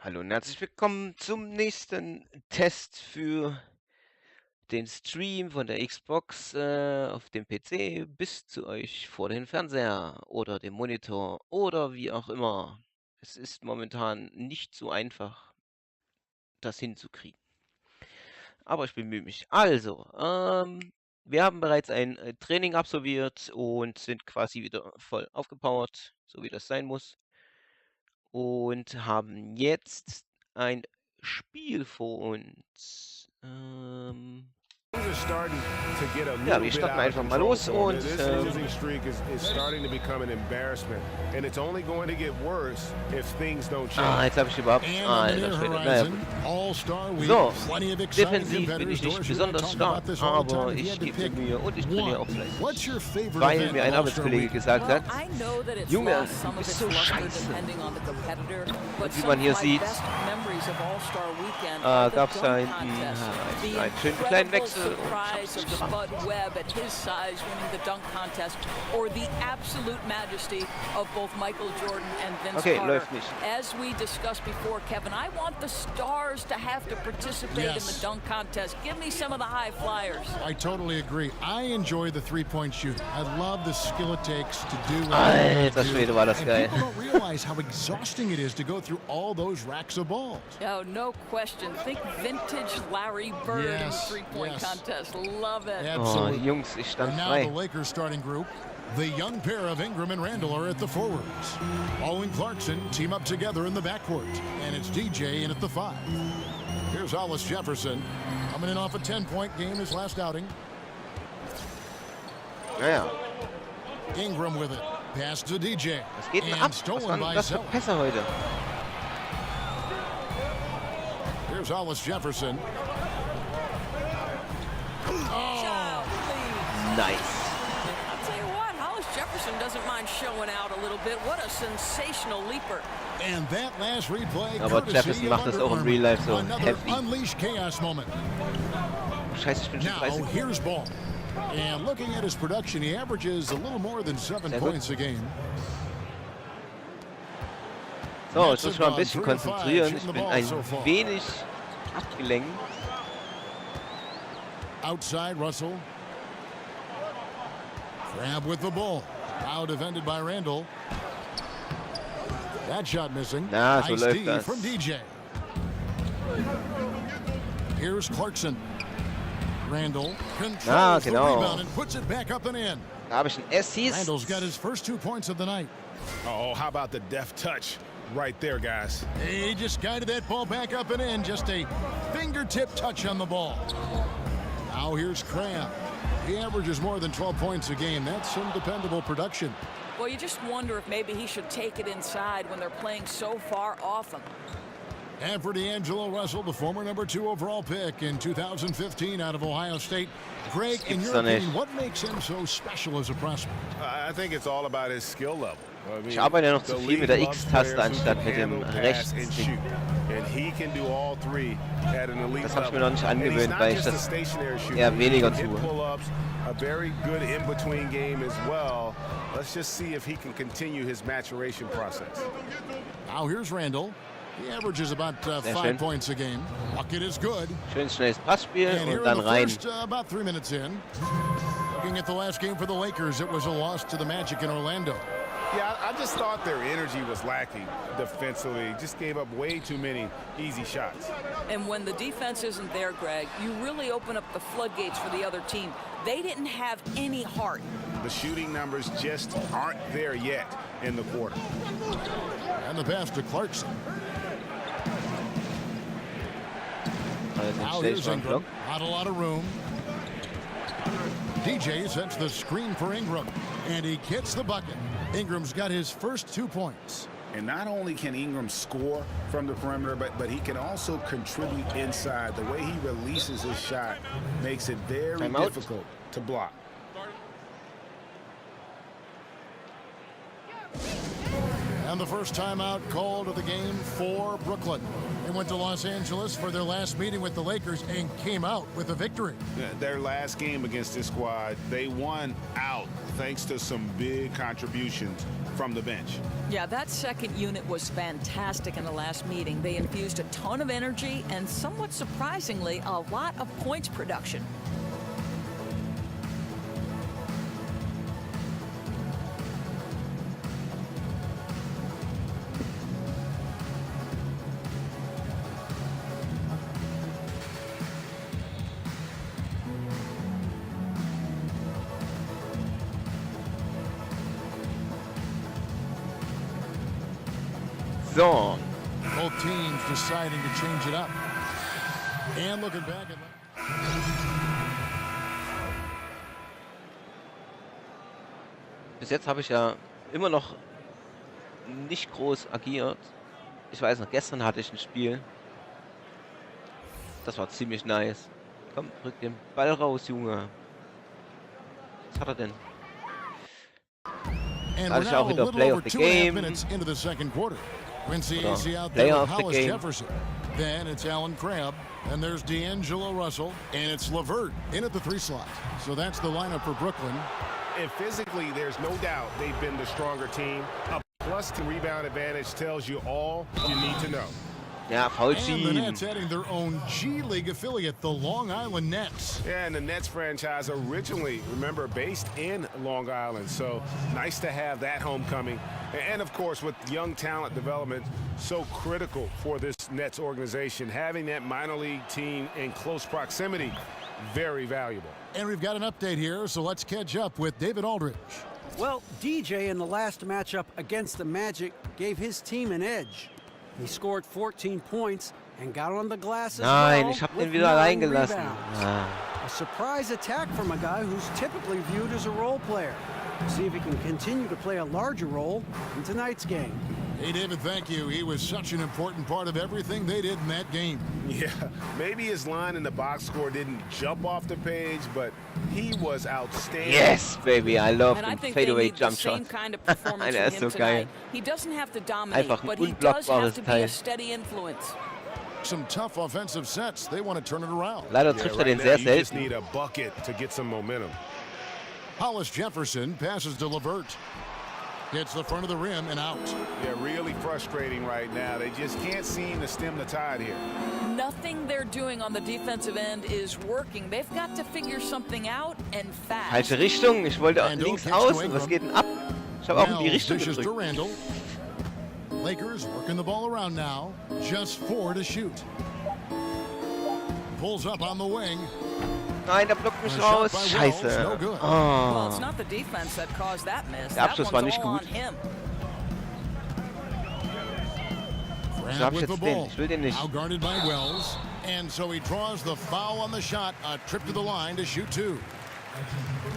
Hallo und herzlich willkommen zum nächsten Test für den Stream von der Xbox auf dem PC bis zu euch vor den Fernseher oder dem Monitor oder wie auch immer. Es ist momentan nicht so einfach, das hinzukriegen. Aber ich bemühe mich. Also, wir haben bereits ein Training absolviert und sind quasi wieder voll aufgepowert, so wie das sein muss. Und haben jetzt ein Spiel vor uns. Ja, wir starten einfach mal los und jetzt habe ich überhaupt. Alter Schwede. Naja, gut. So, defensiv bin ich nicht besonders stark, aber ich gebe mir Mühe und ich trainiere auch fleißig. Weil mir ein Arbeitskollege gesagt hat, Junge, du bist so scheiße. Und wie man hier sieht, gab es da hinten einen schönen kleinen Wechsel. Spud Webb at his size winning the dunk contest, or the absolute majesty of both Michael Jordan and Vince Carter. Läuft nicht. As we discussed before, Kevin, I want the stars to have to participate in the dunk contest. Give me some of the high flyers. I totally agree. I enjoy the three-point shooting. I love the skill it takes to do what Alter Schwede, war das geil. People don't realize how exhausting it is to go through all those racks of balls. Oh, no question. Think vintage Larry Bird in the three-point contest. Love it. Absolutely. Oh, Jungs, ich stand now frei. the Lakers starting group. The young pair of Ingram and Randall are at the forwards. Ball and Clarkson team up together in the backcourt. And it's DJ in at the 5. Here's Hollis Jefferson coming in off a 10-point game his last outing. Naja. Ingram with it. Pass to DJ. Was geht denn ab? Was waren das für Pässe heute? Here's Hollis Jefferson. Nice. I'll tell you what, Hollis Jefferson doesn't mind showing out a little bit. What a sensational leaper. And that last replay, aber Jefferson macht das auch im Real Life so heavy. Unleash chaos moment. Scheiße, ich bin schon 30. Now here's Ball. And looking at his production, he averages a little more than 7 points a game. So, ich muss mich mal ein bisschen konzentrieren. Ich bin ein wenig abgelenkt. Outside Russell. Grab with the ball. Now defended by Randall. That shot missing. Na, so nice läuft D das. from DJ. Here's Clarkson. Randall controls the rebound and puts it back up and in. Da habe ich einen Assist. Randall's got his first 2 points of the night. Oh, how about the deft touch right there, guys? He just guided that ball back up and in. Just a fingertip touch on the ball. Now here's Cram. He averages more than 12 points a game. That's some dependable production. Well, you just wonder if maybe he should take it inside when they're playing so far off him. And for D'Angelo Russell, the former number 2 overall pick in 2015 out of Ohio State. Greg, in your opinion, what makes him so special as a prospect? I think it's all about his skill level. Ich arbeite ja noch zu viel mit der X-Taste anstatt mit dem Rechtsstick. Das habe ich mir noch nicht angewöhnt, weil ich das eher weniger tue. A very good in-between game as well. Let's just see if he can continue his maturation process. Now here's Randall. He averages about 5 points a game. Bucket is good. Schön schnelles Passspiel und dann rein. About 3 minutes in. Looking at the last game for the Lakers, it was a loss to the Magic in Orlando. Yeah, I just thought their energy was lacking defensively. Just gave up way too many easy shots. And when the defense isn't there, Greg, you really open up the floodgates for the other team. They didn't have any heart. The shooting numbers just aren't there yet in the quarter. And the pass to Clarkson. Now here's Ingram. Not a lot of room. DJ sets the screen for Ingram, and he gets the bucket. Ingram's got his first 2 points. And not only can Ingram score from the perimeter, but he can also contribute inside. The way he releases his shot makes it very difficult to block. And the first timeout called of the game for Brooklyn. They went to Los Angeles for their last meeting with the Lakers and came out with a victory. Their last game against this squad, they won out thanks to some big contributions from the bench. Yeah, that second unit was fantastic in the last meeting. They infused a ton of energy and, somewhat surprisingly, a lot of points production. So. Both teams deciding to change it up. And looking back at Bis jetzt habe ich ja immer noch nicht groß agiert. Ich weiß noch, gestern hatte ich ein Spiel. Das war ziemlich nice. Komm, rück den Ball raus, Junge. Was hat er denn? And we're now a little over 2.5 minutes into the second quarter. Quincy Acy out there with Hollis Jefferson. Then it's Alan Crabb. And there's D'Angelo Russell. And it's LeVert in at the 3 slot. So that's the lineup for Brooklyn. And physically, there's no doubt they've been the stronger team. A +2 rebound advantage tells you all you need to know. Ja, And the Nets adding their own G League affiliate, the Long Island Nets. Yeah, and the Nets franchise originally, remember, based in Long Island. So nice to have that homecoming. And of course, with young talent development, so critical for this Nets organization. Having that minor league team in close proximity, very valuable. And we've got an update here, so let's catch up with David Aldridge. Well, DJ in the last matchup against the Magic gave his team an edge. He scored 14 points and got on the glass as Nein, well ich hab with den wieder 9 reingelassen. rebounds. A surprise attack from a guy who's typically viewed as a role player. See if he can continue to play a larger role in tonight's game. Hey, David, thank you. He was such an important part of everything they did in that game. Yeah, maybe his line in the box score didn't jump off the page, but he was outstanding. Yes, baby, I love And I den think they fadeaway need the jump same shot. kind of performance Der from ist him so geil. tonight. He doesn't have to dominate, Einfach ein but he does have unblockbares to be Teil. a steady influence. Some tough offensive sets. They want to turn it around. Leider trifft er den now sehr you just selten. need a bucket to get some momentum. Hollis Jefferson passes to LeVert. Hits the front of the rim and out. Yeah, really frustrating right now. They just can't seem to stem the tide here. Nothing they're doing on the defensive end is working. They've got to figure something out and fast. Falsche Richtung. Ich wollte Randall links kicks to außen. Was Ingram. geht denn ab? Ich habe auch in die Now Richtung dishes to gedrückt. Randall. Lakers working the ball around now. Just 4 to shoot. Pulls up on the wing. Nein, der blockt mich A shot raus. by Wells, Scheiße. no good. Well, Oh. it's not the defense that caused that miss. Der That Abschluss war one's nicht all gut. on him. Grab hab ich with the jetzt den? ball. Ich will den nicht. Now guarded by Wells. And so he draws the foul on the shot. A trip to the line to shoot 2.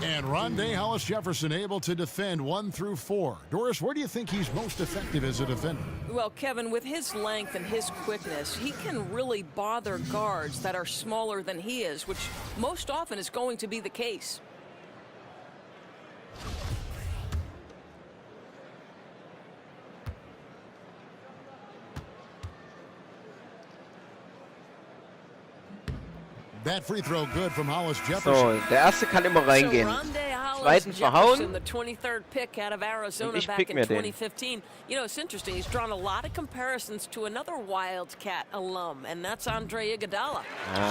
And Rondé Hollis Jefferson able to defend 1 through 4. Doris, where do you think he's most effective as a defender? Well, Kevin, with his length and his quickness, he can really bother guards that are smaller than he is, which most often is going to be the case. That free throw good from Hollis So, Jefferson. der erste kann immer reingehen. Rondé Hollis Zweiten verhauen. Jefferson, the 23rd pick out of Arizona Und ich back pick in mir den. 2015. You know, it's interesting. He's drawn a lot of comparisons to another Wildcat alum, and that's Andre Iguodala.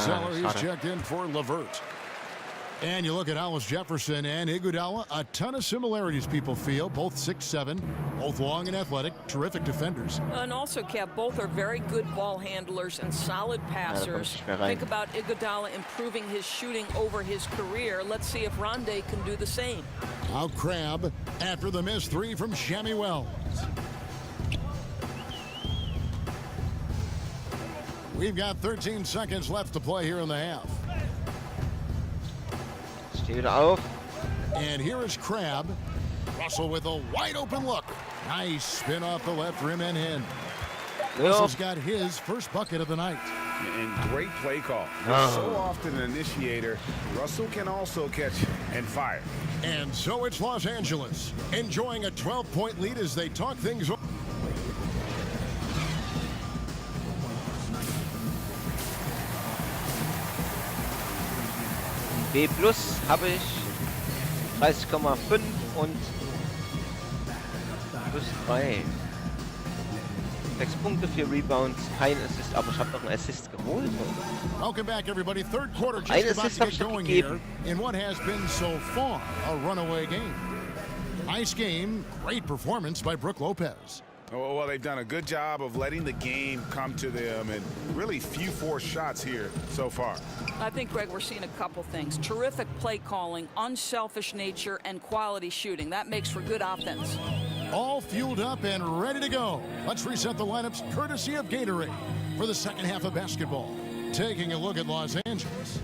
Zeller, he's schade. checked in for LeVert. And you look at Hollis Jefferson and Iguodala, a ton of similarities people feel. Both 6'7", both long and athletic, terrific defenders. And also, Kev, both are very good ball handlers and solid passers. nicht mehr rein. Think about Iguodala improving his shooting over his career. Let's see if Rondé can do the same. Now Crabb after the missed 3 from Shammy Wells. We've got 13 seconds left to play here in the half. Steh wieder auf. And here is Crabb. Russell with a wide open look. Nice spin off the left rim and in. Ja. Russell's got his first bucket of the night. And great play call. So often an initiator, Russell can also catch and fire. And so it's Los Angeles, enjoying a 12-point lead as they talk things over. B plus habe ich 30,5 und plus 3. 6 Punkte, 4 Rebounds, kein Assist, aber ich habe noch einen Assist geholt. Welcome back, everybody. Third quarter Ein just about Assist to habe get ich noch going here gegeben. in what has been so far a runaway game. Nice game, great performance by Brook Lopez. Well, they've done a good job of letting the game come to them, and really few forced shots here so far. I think, Greg, we're seeing a couple things. Terrific play calling, unselfish nature, and quality shooting. That makes for good offense. All fueled up and ready to go. Let's reset the lineups courtesy of Gatorade for the second half of basketball. Taking a look at Los Angeles.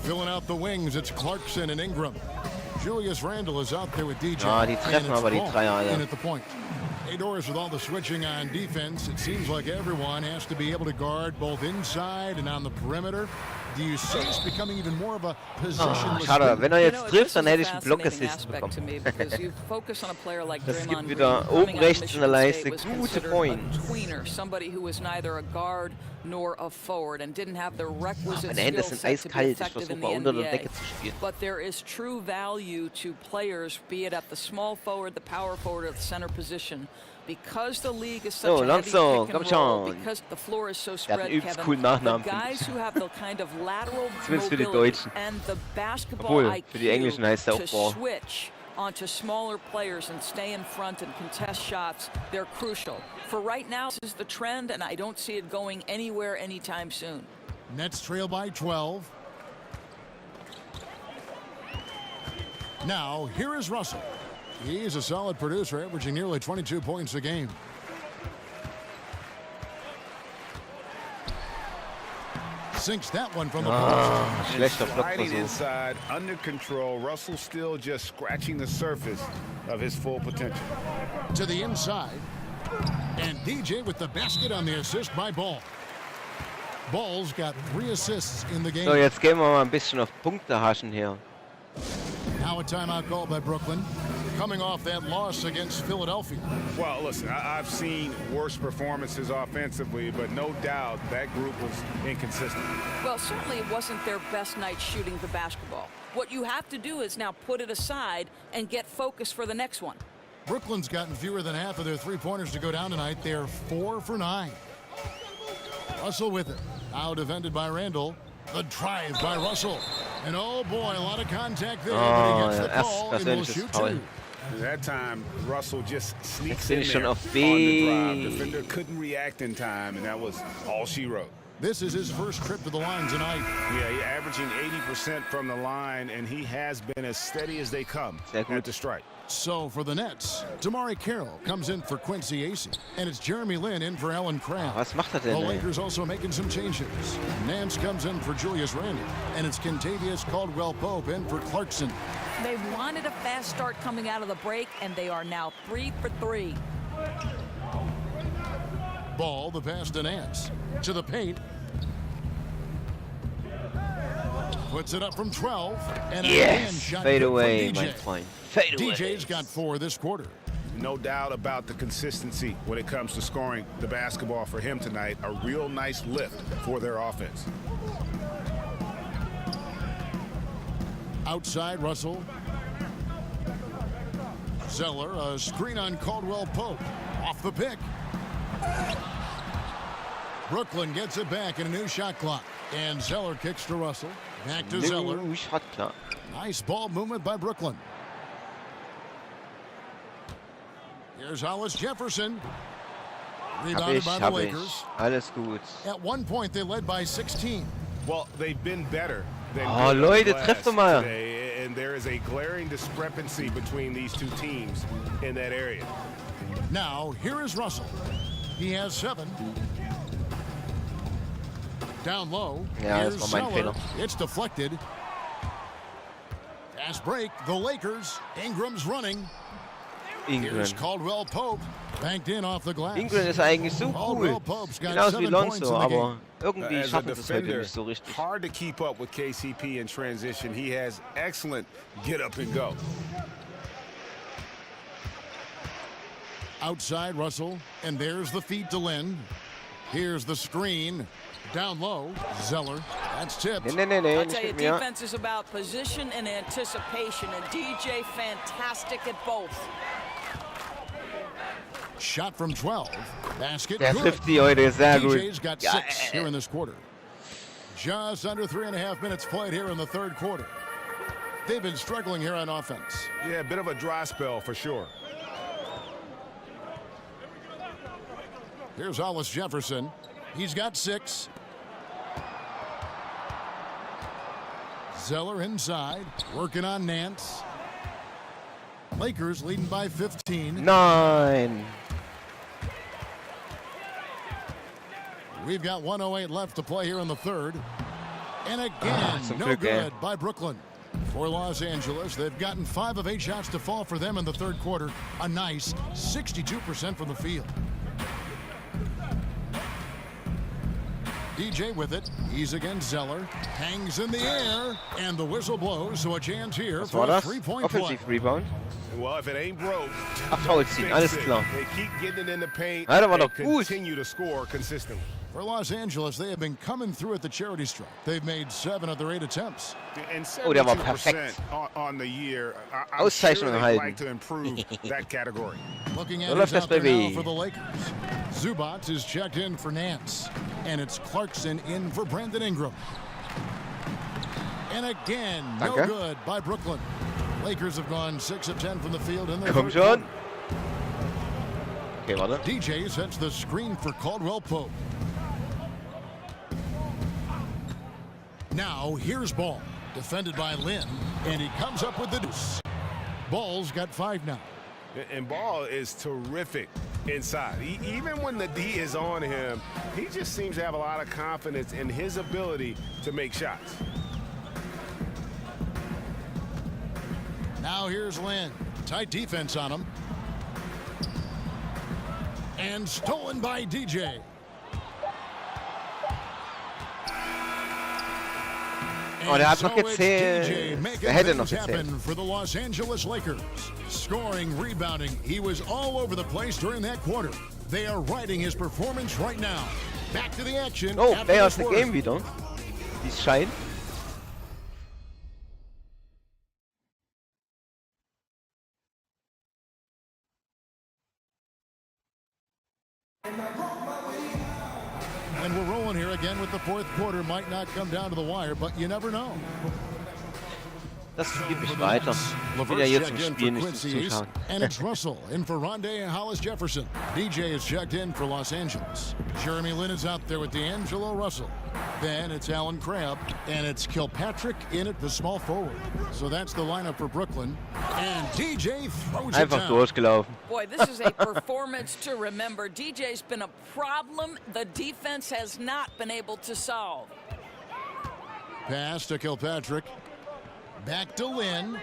Filling out the wings, it's Clarkson and Ingram. Julius Randle is out there with DJ. Ah, die and treffen it's aber die Ball Dreier alle. in at the point. Doors with all the switching on defense, it seems like everyone has to be able to guard both inside and on the perimeter. Do you see us becoming even more of a positionless Schade, wenn er You jetzt know, trifft, this dann is a hätte ich einen fascinating Block-Assist aspect to me bekommen. because you focus on a player like Das Draymond gibt wieder Green, oben coming out of rechts in der Michigan Leiste State, was gute considered Points. a tweener, somebody who was neither a guard nor a forward and didn't have the requisite Meine Hände skill sind set to be eiskalt, ich effective in versuche the mal unter der NBA. Decke zu spielen. But there is true value to players, be it at the small forward, the power forward, or the center position. Because the league is such So, a heavy Lonzo, pick and komm roll, schon. because the floor is so Der hat spread, einen übelst Kevin, coolen the Nachnamen, finde guys ich. who have the kind of lateral Zumindest für die mobility Deutschen. and the basketball Obwohl, IQ für die Englischen heißt er auch to Ball. switch onto smaller players and stay in front and contest shots, they're crucial. For right now, this is the trend, and I don't see it going anywhere anytime soon. Nets trail by 12. Now, here is Russell. He's a solid producer, averaging nearly 22 points a game. Sinks that one from the post. Schlechter Sliding Blockversuch. inside, under control. Russell still just scratching the surface of his full potential. To the inside. And DJ with the basket on the assist by Ball. Ball's got 3 assists in the game. So, jetzt gehen wir mal ein bisschen auf Punkte haschen hier. Now a timeout called by Brooklyn. Coming off that loss against Philadelphia. Well, listen, I've seen worse performances offensively, but no doubt that group was inconsistent. Well, certainly it wasn't their best night shooting the basketball. What you have to do is now put it aside and get focused for the next one. Brooklyn's gotten fewer than half of their three-pointers to go down tonight. They're 4 for 9. Russell with it. Now defended by Randle. The drive by Russell. And oh boy, a lot of contact there, but he gets the call and will shoot 2. That time, Russell just sneaks Jetzt bin in ich schon there auf on B. the drive. Defender couldn't react in time, and that was all she wrote. This is his first trip to the line tonight. Yeah, he's averaging 80% from the line, and he has been as steady as they come Sehr gut. at the strike. So for the Nets, Damari Carroll comes in for Quincy Acey, and it's Jeremy Lin in for Alan Crabb. Was macht er The denn, ey? Lakers also making some changes. Nance comes in for Julius Randle, and it's Kentavious Caldwell-Pope in for Clarkson. They wanted a fast start coming out of the break, and they are now 3 for 3. Ball, the pass to Nance. To the paint. Puts it up from 12. And a hand Yes! shot Fade good from away, DJ. mein Freund. Fade away. DJ's got 4 this quarter. No doubt about the consistency when it comes to scoring the basketball for him tonight. A real nice lift for their offense. Outside, Russell. Zeller, a screen on Caldwell-Pope. Off the pick. Brooklyn gets it back in a new shot clock. And Zeller kicks to Russell. Back to Zeller. New shot clock. Nice ball movement by Brooklyn. Here's Hollis Jefferson. Rebounded by the Hab Lakers. ich. Alles gut. At one point, they led by 16. Well, they've been better than Oh, good Leute, glass trefft doch mal. today, and there is a glaring discrepancy between these two teams in that area. Now, here is Russell. He has 7. Down low. Ja, das Here's war mein Zeller. Fehler. It's deflected. Fast break. The Lakers. Ingram's running. Here's Ingram. Caldwell-Pope. Banked in off the glass. Ingram ist eigentlich so cool. Caldwell-Pope's got Genauso wie 7 points in Lonzo, the game. aber irgendwie As a schaffen sie es heute defender, nicht so richtig. hard to keep up with KCP in transition. He has excellent get up and go. Outside Russell, and there's the feed to Lin. Here's the screen. Down low, Zeller. That's tipped. Nee, I'll nicht tell you, mit mir. defense is about position and anticipation, and DJ fantastic at both. Shot from 12. Basket Der good. trifft die heute sehr gut. DJ's got 6 here in this quarter. Just under 3.5 minutes played here in the third quarter. They've been struggling here on offense. Yeah, a bit of a dry spell for sure. Here's Hollis Jefferson. He's got 6. Zeller inside, working on Nance. Lakers leading by 15. Nein. We've got 1:08 left to play here in the third. And again, zum no Glück, good by Brooklyn. For Los Angeles, they've gotten 5 of 8 shots to fall for them in the third quarter. A nice 62% from the field. DJ with it. He's against Zeller. Hangs in the air. And the whistle blows, so a chance here Was for war a das? three-point play. Offensiv Rebound. Well, if it ain't broke, Ach, Foul ziehen, fix alles it. klar. They keep getting it in the paint Ja, das war and doch gut. continue to score consistently. For Los Angeles, they have been coming through at the charity stripe. They've made 7 of their 8 attempts. And Oh, der war 72% perfekt. on the year. I'm sure Auszeichnung they'd erhalten. like to improve that category. Looking So at läuft who's das out there bei now B. for the Lakers. Zubac is checked in for Nance. And it's Clarkson in for Brandon Ingram. And again, no Danke. good by Brooklyn. Lakers have gone 6 of 10 from the field in the Komm third schon. quarter. Okay, warte. DJ sets the screen for Caldwell Pope. Now, here's Ball. Defended by Lynn. And he comes up with the deuce. Ball's got 5 now. And Ball is terrific inside. Even when the D is on him, he just seems to have a lot of confidence in his ability to make shots. Now here's Lynn. Tight defense on him. And stolen by DJ. Oh, der hat And noch so it's gezählt. DJ making Er hätte noch things gezählt. happen for the Los Angeles Lakers. Scoring, rebounding. He was all over the place during that quarter. They are riding his performance right now. Back to the action. Oh, after Player this of the word. Game wieder. Wie es scheint. And we're rolling here again with the fourth quarter. Might not come down to the wire, but you never know. Das gebe ich weiter. Ich will ja jetzt zum Spiel, nicht zum Zuschauen. And it's Russell in for Rondé Hollis Jefferson. DJ is checked in for Los Angeles. Jeremy Lin is out there with D'Angelo Russell. Then it's Alan Crabb, and it's Kilpatrick in at the small forward. So that's the lineup for Brooklyn. And DJ throws it Einfach down. durchgelaufen. Boy, this is a performance to remember. DJ's been a problem the defense has not been able to solve. Pass to Kilpatrick. Back to Lynn.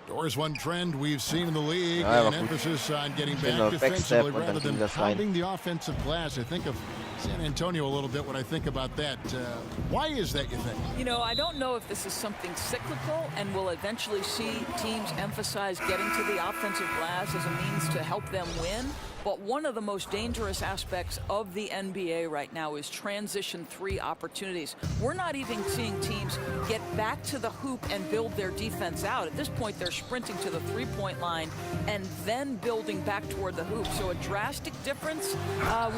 Doors one trend we've seen in the league, Ja, an war gut. emphasis on getting Schöner back defensively Backstep und rather dann than ging das rein. pounding the offensive glass. I think of San Antonio a little bit when I think about that. Why is that, you think? You know, I don't know if this is something cyclical and we'll eventually see teams emphasize getting to the offensive glass as a means to help them win. But one of the most dangerous aspects of the NBA right now is transition 3 opportunities. We're not even seeing teams get back to the hoop and build their defense out. At this point, they're sprinting to the 3-point line and then building back toward the hoop. So a drastic difference.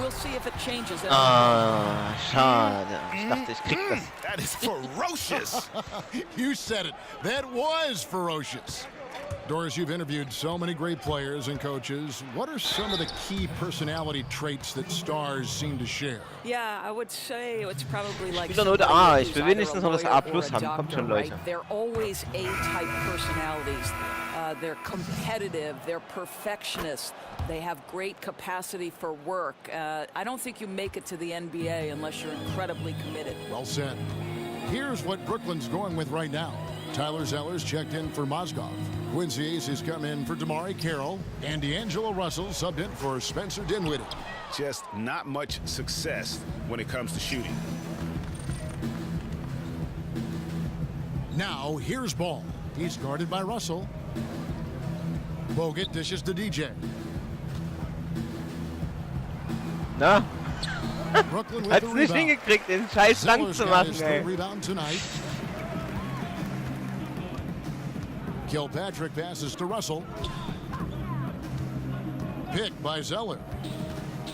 We'll see if it changes. Ah, schade. Ich dachte, ich krieg das. That is ferocious. You said it. That was ferocious. Doris, you've interviewed so many great players and coaches. What are some of the key personality traits that stars seem to share? Yeah, I would say it's probably like Spielernote somebody A. Ich who's will either wenigstens a noch das lawyer A or plus a haben. Kommt doctor, schon, right? Leute. They're always A-type personalities. They're competitive. They're perfectionists. They have great capacity for work. I don't think you make it to the NBA unless you're incredibly committed. Well said. Here's what Brooklyn's going with right now. Tyler Zeller's checked in for Mozgov. Quincy Ace has come in for Damari Carroll. And D'Angelo Russell subbed in for Spencer Dinwiddie. Just not much success when it comes to shooting. Now, here's Ball. He's guarded by Russell. Bogut dishes to DJ. Na? Brooklyn with Hat's the nicht rebound. hingekriegt, den scheiß Dank Ziller's zu got machen, his third ey. rebound tonight. Kilpatrick passes to Russell. Pick by Zeller.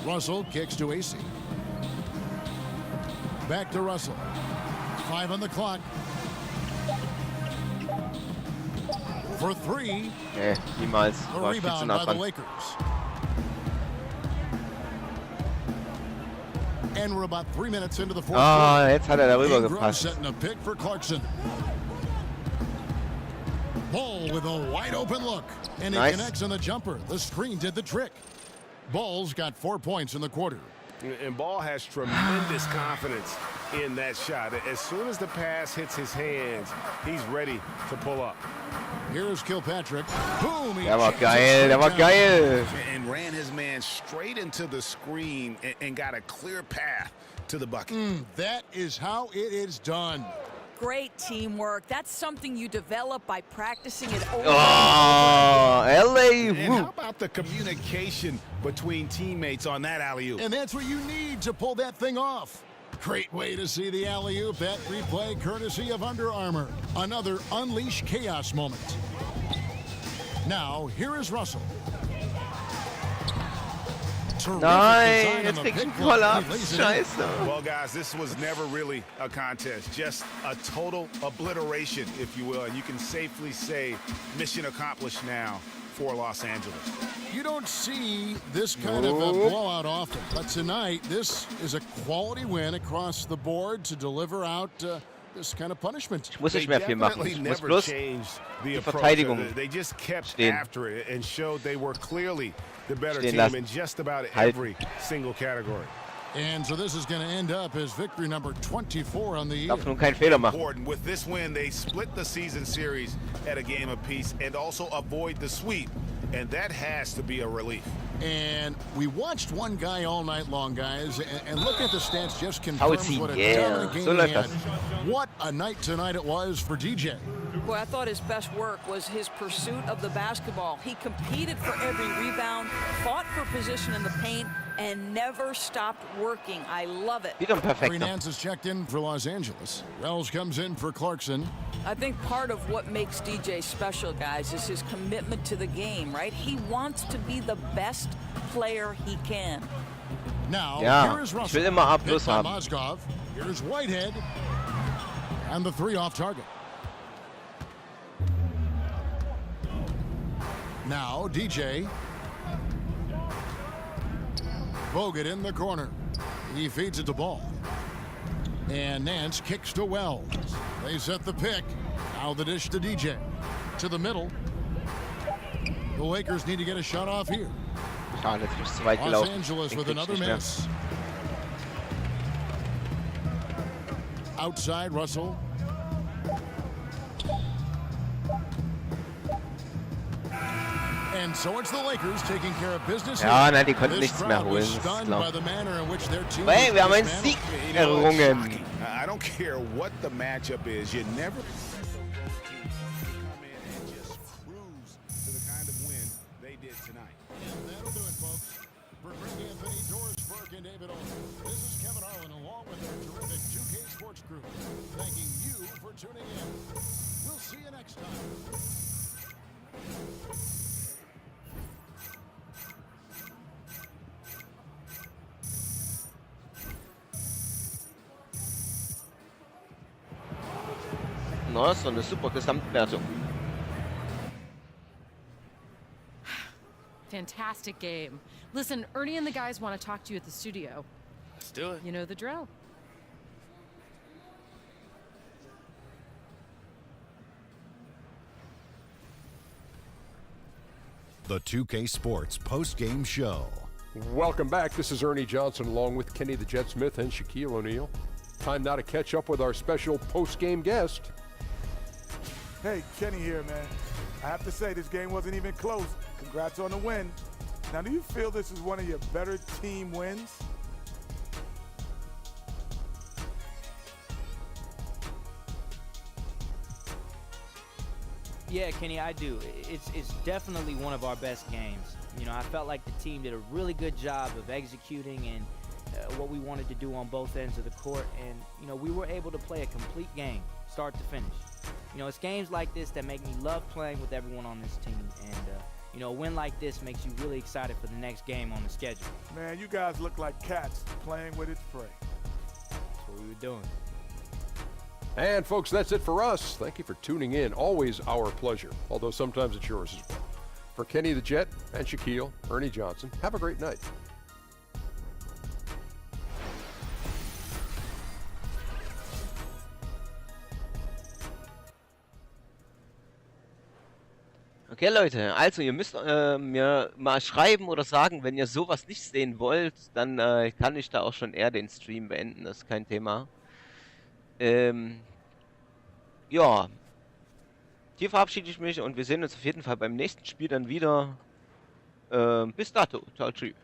Russell kicks to AC. Back to Russell. 5 on the clock. For 3. Nee, niemals. A War viel zu rebound nah by the dran. Lakers. And we're about 3 minutes into the fourth Ah, quarter. jetzt hat er darüber Ingram gepasst. setting a pick for Clarkson. Ball with a wide open look. And he Nice. connects on the jumper. The screen did the trick. Ball's got 4 points in the quarter. And Ball has tremendous confidence in that shot. As soon as the pass hits his hands, he's ready to pull up. Here's Kilpatrick. Boom! He Der war chips it geil, der war straight down. geil. And ran his man straight into the screen and got a clear path to the bucket. That is how it is done. Great teamwork. That's something you develop by practicing it over. Oh, LA. And how about the communication between teammates on that alley-oop? And that's what you need to pull that thing off. Great way to see the alley-oop. That replay courtesy of Under Armour. Another Unleash Chaos moment. Now, here is Russell. Terrific Nein, design on jetzt the krieg ich pick einen flick. Kollaps. He lays it in. Scheiße. Well, guys, this was never really a contest, just a total obliteration, if you will. And you can safely say mission accomplished now for Los Angeles. You don't see this kind of a blowout often, but tonight this is a quality win across the board to deliver out this kind of punishment. Ich muss nicht mehr viel machen. Definitely Ich muss never bloß changed the die approach. Verteidigung They just kept stehen. after it and showed they were clearly the better Stehen team lassen. in just about Halten. every single category. And so this is going to end up as victory number 24 on the year. Darf nun keinen Fehler machen. Important. With this win, they split the season series at a game apiece and also avoid the sweep. And that has to be a relief. And we watched one guy all night long, guys, and look at the stats just How confirms is he? what a Yeah. dominant game So he läuft had. das. What a night tonight it was for DJ. Boy, I thought his best work was his pursuit of the basketball. He competed for every rebound, fought for position in the paint, and never stopped working. I love it. Wieder ein Green perfekter. Nance is checked in for Los Angeles. Wells comes in for Clarkson. I think part of what makes DJ special, guys, is his commitment to the game, right? He wants to be the best player he can. Now, Ja, here is ich will Russell. immer A+ Hit by haben. Mozgov. Here's Whitehead. And the 3 off target. Now, DJ. Bogut in the corner. He feeds it to Ball. And Nance kicks to Wells. They set the pick. Now the dish to DJ. To the middle. The Lakers need to get a shot off here. Schade, jetzt bin ich zu weit Los gelaufen. Angeles Den with krieg ich another nicht mehr. miss. Outside, Russell. And so it's the Lakers taking care of business. Ja, here. nein, die konnten This nichts mehr crowd was holen, das ist stunned klar. by the manner in which their team Hey, was wir haben einen dismantled. Sieg You know, it's errungen. shocking. I don't care what the matchup is. You never come in and just cruise to the kind of win they did tonight. And that'll do it, folks. For Greg Anthony, Doris Burke, and David Olson, this is Kevin Harlan along with our terrific 2K Sports crew, thanking you for tuning in. We'll see you next time. Na, so eine super Gesamtwertung. Fantastic game. Listen, Ernie and the guys want to talk to you at the studio. Let's do it. You know the drill. The 2K Sports post-game show. Welcome back. This is Ernie Johnson along with Kenny the Jet Smith and Shaquille O'Neal. Time now to catch up with our special post-game guest. Hey, Kenny here, man. I have to say, this game wasn't even close. Congrats on the win. Now, do you feel this is one of your better team wins? Yeah, Kenny, I do. It's definitely one of our best games. You know, I felt like the team did a really good job of executing and, what we wanted to do on both ends of the court, and we were able to play a complete game, start to finish. It's games like this that make me love playing with everyone on this team, and a win like this makes you really excited for the next game on the schedule. Man, you guys look like cats playing with its prey. That's what we were doing. And folks, that's it for us. Thank you for tuning in. Always our pleasure, although sometimes it's yours as well. For Kenny the Jet and Shaquille, Ernie Johnson, have a great night. Okay, Leute, also ihr müsst mir mal schreiben oder sagen, wenn ihr sowas nicht sehen wollt, dann kann ich da auch schon eher den Stream beenden, das ist kein Thema. Ja, hier verabschiede ich mich und wir sehen uns auf jeden Fall beim nächsten Spiel dann wieder. Bis dato, ciao, tschüss.